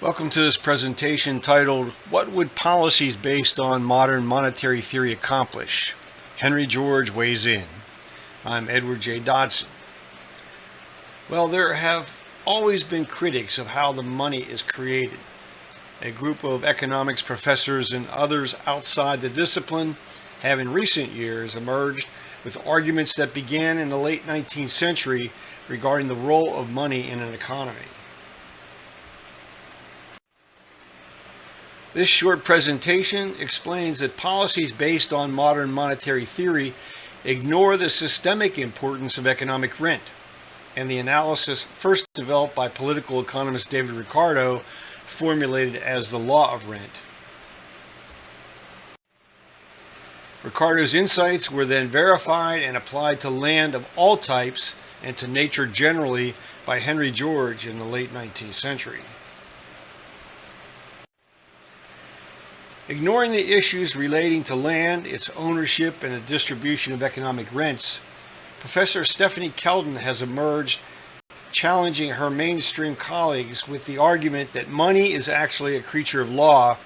Welcome to this presentation titled, What Would Policies Based on Modern Monetary Theory Accomplish? Henry George weighs in. I'm Edward J. Dodson. Well, there have always been critics of how the money is created. A group of economics professors and others outside the discipline have in recent years emerged with arguments that began in the late 19th century regarding the role of money in an economy. This short presentation explains that policies based on modern monetary theory ignore the systemic importance of economic rent, and the analysis first developed by political economist David Ricardo, formulated as the law of rent. Ricardo's insights were then verified and applied to land of all types and to nature generally by Henry George in the late 19th century. Ignoring the issues relating to land, its ownership, and the distribution of economic rents, Professor Stephanie Kelton has emerged challenging her mainstream colleagues with the argument that money is actually a creature of law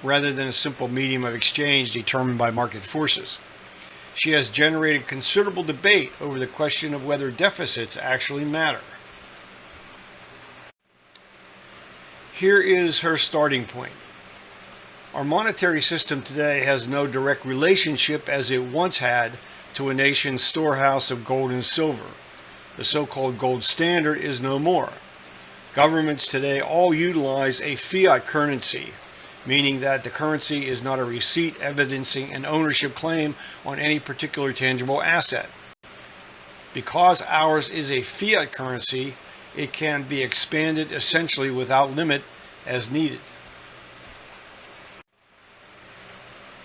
rather than a simple medium of exchange determined by market forces. She has generated considerable debate over the question of whether deficits actually matter. Here is her starting point. Our monetary system today has no direct relationship as it once had to a nation's storehouse of gold and silver. The so-called gold standard is no more. Governments today all utilize a fiat currency, meaning that the currency is not a receipt evidencing an ownership claim on any particular tangible asset. Because ours is a fiat currency, it can be expanded essentially without limit as needed.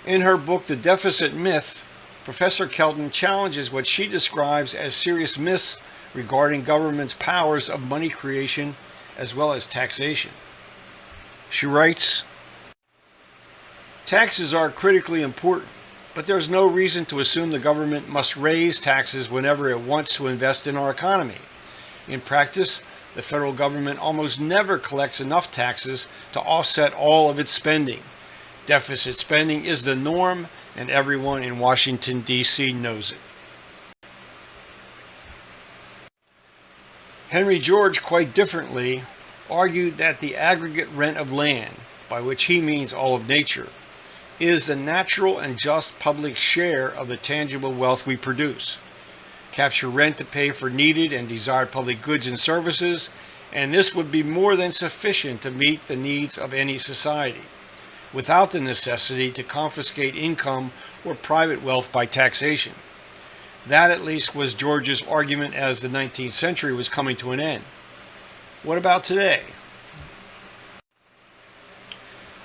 In her book, The Deficit Myth, Professor Kelton challenges what she describes as serious myths regarding government's powers of money creation as well as taxation. She writes, "Taxes are critically important, but there's no reason to assume the government must raise taxes whenever it wants to invest in our economy. In practice, the federal government almost never collects enough taxes to offset all of its spending. Deficit spending is the norm, and everyone in Washington, D.C. knows it." Henry George, quite differently, argued that the aggregate rent of land, by which he means all of nature, is the natural and just public share of the tangible wealth we produce. Capture rent to pay for needed and desired public goods and services, and this would be more than sufficient to meet the needs of any society, without the necessity to confiscate income or private wealth by taxation. That at least was George's argument as the 19th century was coming to an end. What about today?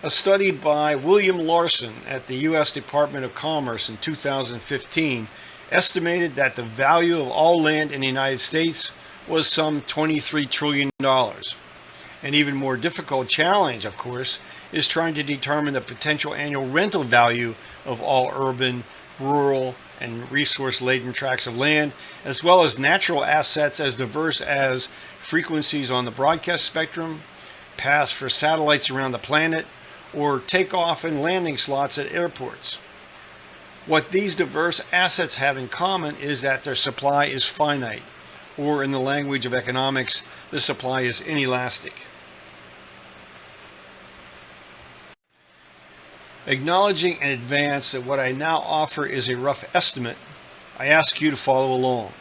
A study by William Larson at the U.S. Department of Commerce in 2015 estimated that the value of all land in the United States was some $23 trillion. An even more difficult challenge, of course, is trying to determine the potential annual rental value of all urban, rural, and resource-laden tracts of land, as well as natural assets as diverse as frequencies on the broadcast spectrum, paths for satellites around the planet, or takeoff and landing slots at airports. What these diverse assets have in common is that their supply is finite, or in the language of economics, the supply is inelastic. Acknowledging in advance that what I now offer is a rough estimate, I ask you to follow along.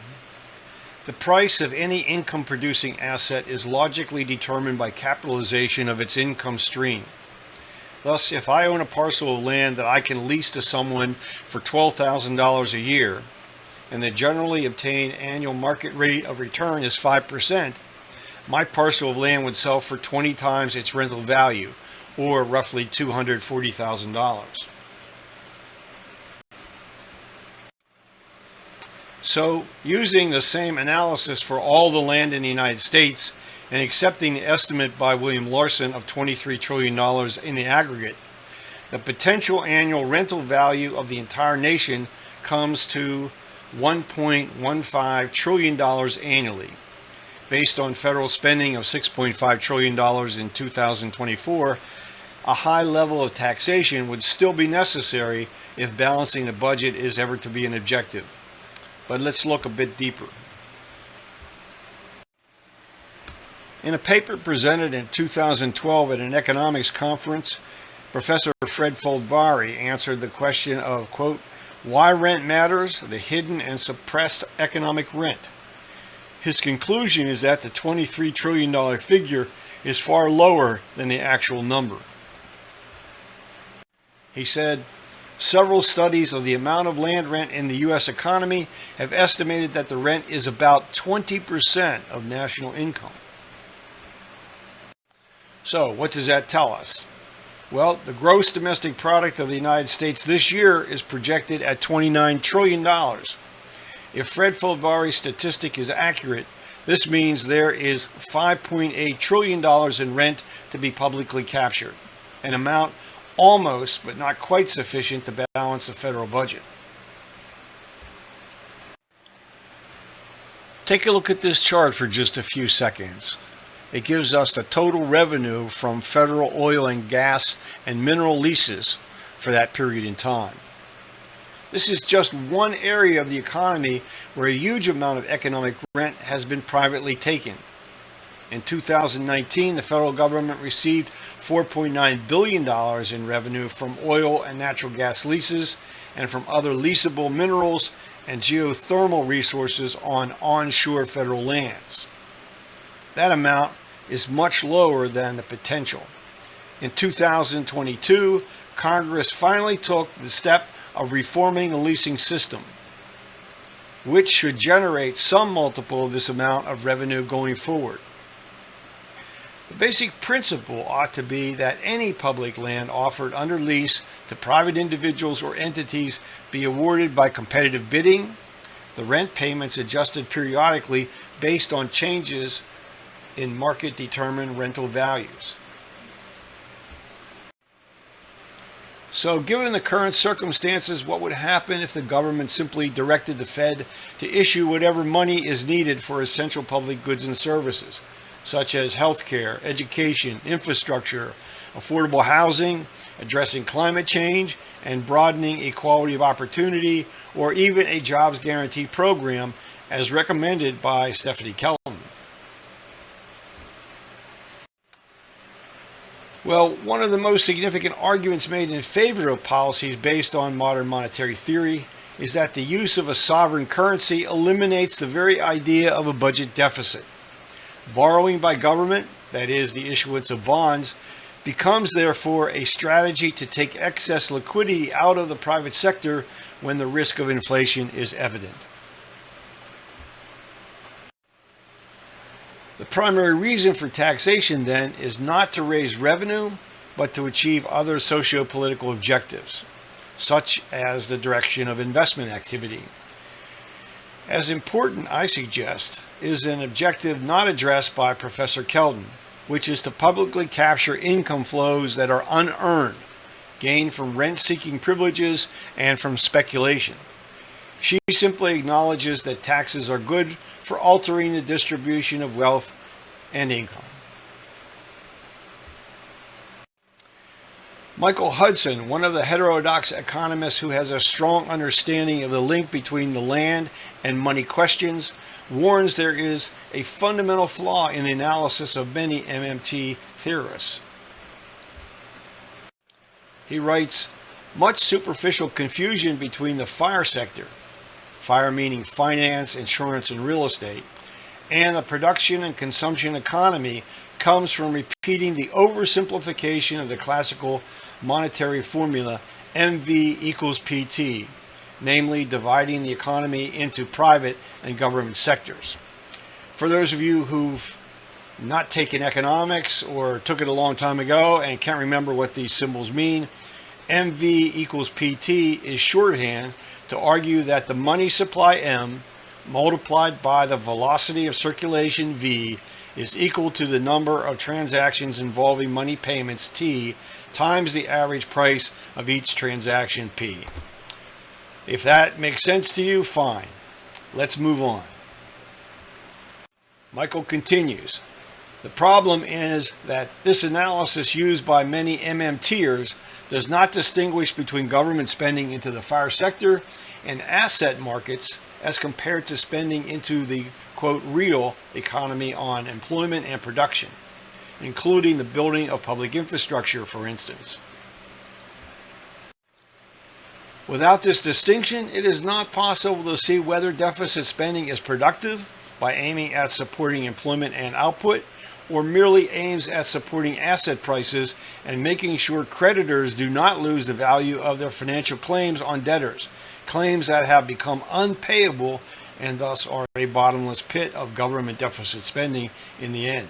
The price of any income-producing asset is logically determined by capitalization of its income stream. Thus, if I own a parcel of land that I can lease to someone for $12,000 a year, and the generally obtained annual market rate of return is 5%, my parcel of land would sell for 20 times its rental value, or roughly $240,000. So, using the same analysis for all the land in the United States and accepting the estimate by William Larson of $23 trillion in the aggregate, the potential annual rental value of the entire nation comes to $1.15 trillion annually, Based on federal spending of $6.5 trillion in 2024, a high level of taxation would still be necessary if balancing the budget is ever to be an objective. But let's look a bit deeper. In a paper presented in 2012 at an economics conference, Professor Fred Foldvari answered the question of, quote, why rent matters, the hidden and suppressed economic rent. His conclusion is that the $23 trillion figure is far lower than the actual number. He said, several studies of the amount of land rent in the U.S. economy have estimated that the rent is about 20% of national income. So, what does that tell us? Well, the gross domestic product of the United States this year is projected at $29 trillion. If Fred Foldvari's statistic is accurate, this means there is $5.8 trillion in rent to be publicly captured, an amount almost but not quite sufficient to balance the federal budget. Take a look at this chart for just a few seconds. It gives us the total revenue from federal oil and gas and mineral leases for that period in time. This is just one area of the economy where a huge amount of economic rent has been privately taken. In 2019, the federal government received $4.9 billion in revenue from oil and natural gas leases and from other leasable minerals and geothermal resources on onshore federal lands. That amount is much lower than the potential. In 2022, Congress finally took the step of reforming the leasing system, which should generate some multiple of this amount of revenue going forward. The basic principle ought to be that any public land offered under lease to private individuals or entities be awarded by competitive bidding, the rent payments adjusted periodically based on changes in market-determined rental values. So given the current circumstances, what would happen if the government simply directed the Fed to issue whatever money is needed for essential public goods and services, such as healthcare, education, infrastructure, affordable housing, addressing climate change, and broadening equality of opportunity, or even a jobs guarantee program as recommended by Stephanie Kelton? Well, one of the most significant arguments made in favor of policies based on modern monetary theory is that the use of a sovereign currency eliminates the very idea of a budget deficit. Borrowing by government, that is, the issuance of bonds, becomes therefore a strategy to take excess liquidity out of the private sector when the risk of inflation is evident. The primary reason for taxation, then, is not to raise revenue, but to achieve other socio-political objectives, such as the direction of investment activity. As important, I suggest, is an objective not addressed by Professor Kelton, which is to publicly capture income flows that are unearned, gained from rent-seeking privileges and from speculation. She simply acknowledges that taxes are good for altering the distribution of wealth and income. Michael Hudson, one of the heterodox economists who has a strong understanding of the link between the land and money questions, warns there is a fundamental flaw in the analysis of many MMT theorists. He writes, much superficial confusion between the FIRE sector, FIRE meaning finance, insurance, and real estate, and the production and consumption economy comes from repeating the oversimplification of the classical monetary formula MV equals PT, namely dividing the economy into private and government sectors. For those of you who've not taken economics or took it a long time ago and can't remember what these symbols mean, MV equals PT is shorthand to argue that the money supply M multiplied by the velocity of circulation V is equal to the number of transactions involving money payments T times the average price of each transaction P. If that makes sense to you, fine. Let's move on. Michael continues, the problem is that this analysis used by many MMTers does not distinguish between government spending into the fire sector and asset markets as compared to spending into the, quote, real economy on employment and production, including the building of public infrastructure, for instance. Without this distinction, it is not possible to see whether deficit spending is productive by aiming at supporting employment and output, or merely aims at supporting asset prices and making sure creditors do not lose the value of their financial claims on debtors, claims that have become unpayable and thus are a bottomless pit of government deficit spending in the end.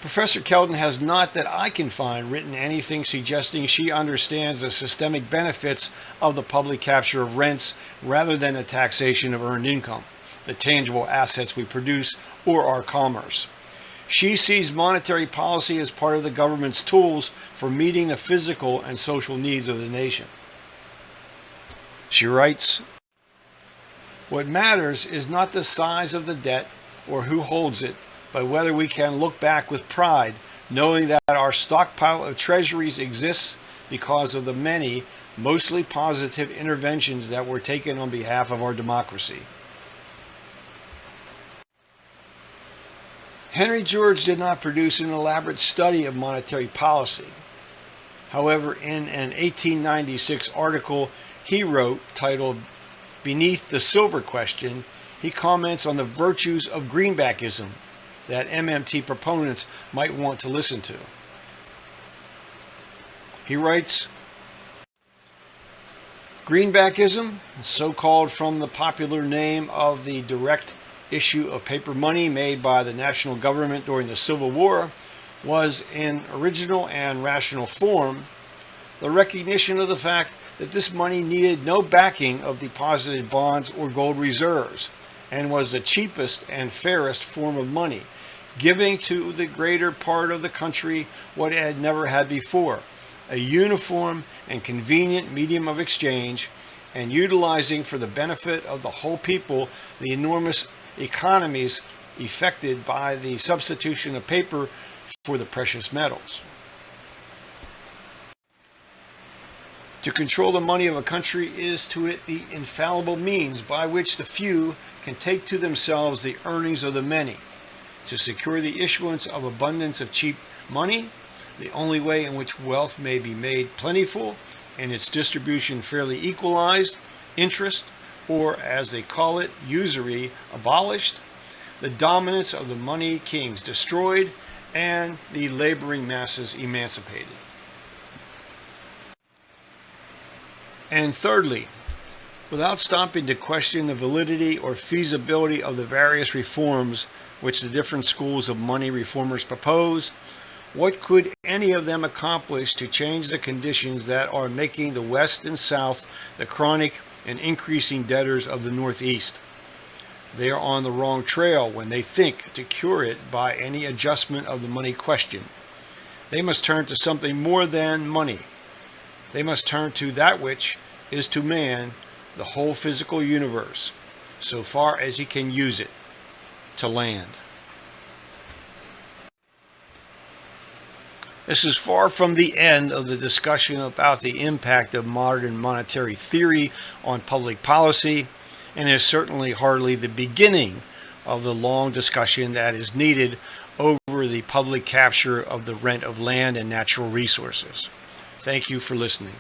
Professor Kelton has not, that I can find, written anything suggesting she understands the systemic benefits of the public capture of rents rather than the taxation of earned income, the tangible assets we produce, or our commerce. She sees monetary policy as part of the government's tools for meeting the physical and social needs of the nation. She writes, what matters is not the size of the debt or who holds it, but whether we can look back with pride, knowing that our stockpile of treasuries exists because of the many, mostly positive interventions that were taken on behalf of our democracy. Henry George did not produce an elaborate study of monetary policy. However, in an 1896 article he wrote titled Beneath the Silver Question, he comments on the virtues of greenbackism that MMT proponents might want to listen to. He writes, greenbackism, so-called from the popular name of the direct issue of paper money made by the national government during the Civil War, was in original and rational form the recognition of the fact that this money needed no backing of deposited bonds or gold reserves, and was the cheapest and fairest form of money, giving to the greater part of the country what it had never had before, a uniform and convenient medium of exchange, and utilizing for the benefit of the whole people the enormous economies effected by the substitution of paper for the precious metals. To control the money of a country is to it the infallible means by which the few can take to themselves the earnings of the many. To secure the issuance of abundance of cheap money, the only way in which wealth may be made plentiful and its distribution fairly equalized, interest, or as they call it, usury, abolished, the dominance of the money kings destroyed, and the laboring masses emancipated. And thirdly, without stopping to question the validity or feasibility of the various reforms which the different schools of money reformers propose, what could any of them accomplish to change the conditions that are making the West and South the chronic and increasing debtors of the Northeast? They are on the wrong trail when they think to cure it by any adjustment of the money question. They must turn to something more than money. They must turn to that which is to man the whole physical universe, so far as he can use it, to land. This is far from the end of the discussion about the impact of modern monetary theory on public policy, and is certainly hardly the beginning of the long discussion that is needed over the public capture of the rent of land and natural resources. Thank you for listening.